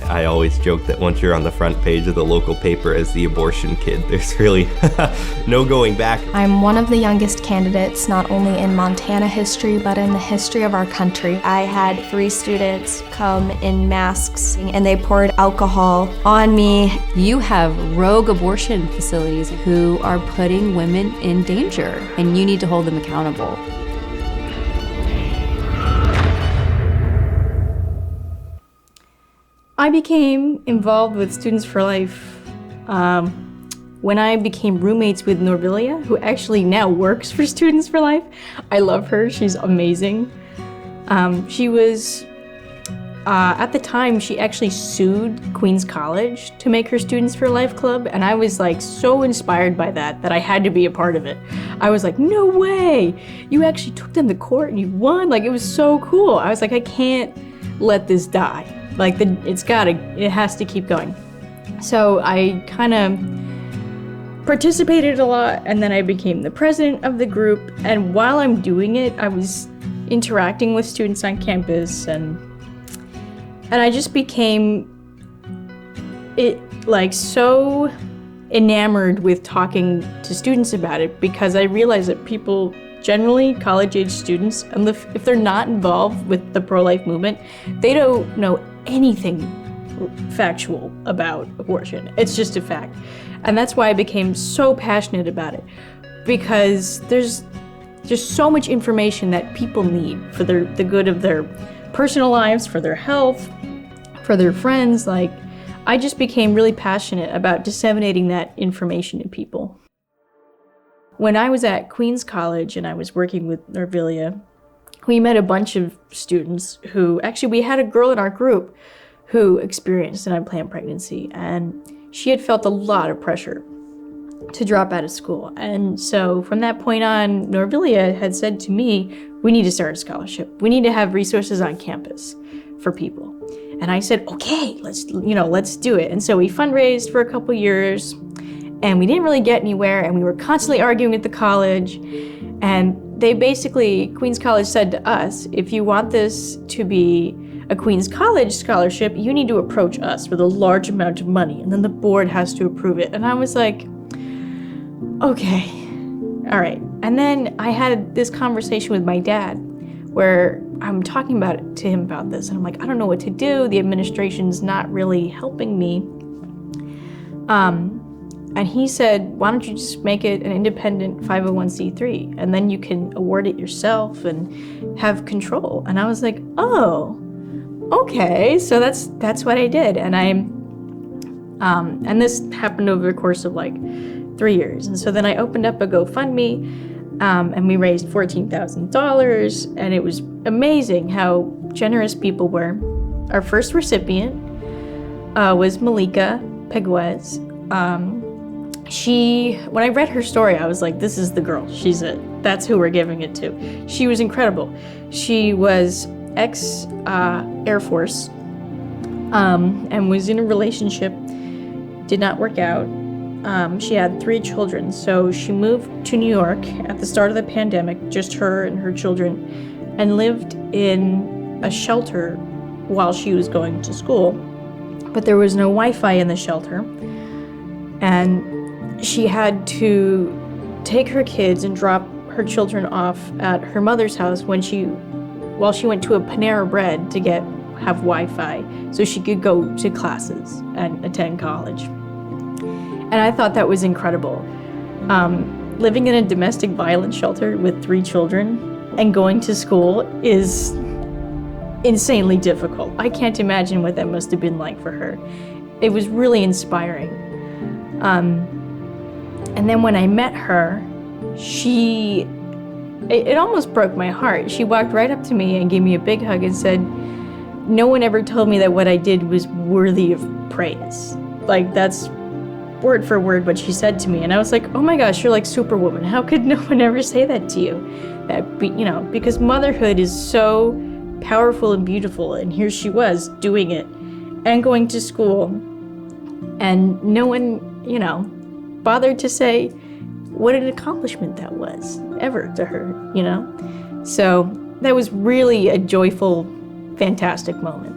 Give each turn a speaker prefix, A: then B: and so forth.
A: I always joke that once you're on the front page of the local paper as the abortion kid, there's really no going back.
B: I'm one of the youngest candidates, not only in Montana history, but in the history of our country. I had 3 students come in masks and they poured alcohol on me.
C: You have rogue abortion facilities who are putting women in danger, and you need to hold them accountable.
D: I became involved with Students for Life when I became roommates with Norvilia, who actually now works for Students for Life. I love her, she's amazing. She was, at the time, she actually sued Queens College to make her Students for Life club, and I was like so inspired by that I had to be a part of it. I was like, no way, you actually took them to court and you won. Like, it was so cool. I was like, I can't let this die. Like, it has to keep going. So I kind of participated a lot, and then I became the president of the group. And while I'm doing it, I was interacting with students on campus, and I just became so enamored with talking to students about it, because I realized that people, generally college-age students, and if they're not involved with the pro-life movement, they don't know anything factual about abortion. It's just a fact. And that's why I became so passionate about it, because there's just so much information that people need for the good of their personal lives, for their health, for their friends. Like, I just became really passionate about disseminating that information to people. When I was at Queens College and I was working with Norvilia, we met a bunch of students who, actually we had a girl in our group who experienced an unplanned pregnancy, and she had felt a lot of pressure to drop out of school. And so from that point on, Norvilia had said to me, we need to start a scholarship. We need to have resources on campus for people. And I said, okay, let's do it. And so we fundraised for a couple years, and we didn't really get anywhere, and we were constantly arguing at the college. And they basically, Queens College said to us, if you want this to be a Queens College scholarship, you need to approach us with a large amount of money, and then the board has to approve it. And I was like, okay, all right. And then I had this conversation with my dad where I'm talking to him about this, and I'm like, I don't know what to do. The administration's not really helping me. And he said, why don't you just make it an independent 501c3, and then you can award it yourself and have control. And I was like, oh, okay. So that's what I did. And and this happened over the course of like 3 years. And so then I opened up a GoFundMe, and we raised $14,000, and it was amazing how generous people were. Our first recipient was Malika Peguez. When I read her story, I was like, this is the girl, she's it. That's who we're giving it to. She was incredible. She was ex-Air Force, and was in a relationship, did not work out. She had 3 children, so she moved to New York at the start of the pandemic, just her and her children, and lived in a shelter while she was going to school. But there was no Wi-Fi in the shelter, and she had to take her kids and drop her children off at her mother's house while she went to a Panera Bread to have Wi-Fi so she could go to classes and attend college. And I thought that was incredible. Living in a domestic violence shelter with 3 children and going to school is insanely difficult. I can't imagine what that must have been like for her. It was really inspiring. And then when I met her, it almost broke my heart. She walked right up to me and gave me a big hug and said, no one ever told me that what I did was worthy of praise. Like, that's word for word what she said to me. And I was like, oh my gosh, you're like Superwoman. How could no one ever say that to you? Because motherhood is so powerful and beautiful. And here she was doing it and going to school. And no one, bothered to say what an accomplishment that was ever to her, So that was really a joyful, fantastic moment.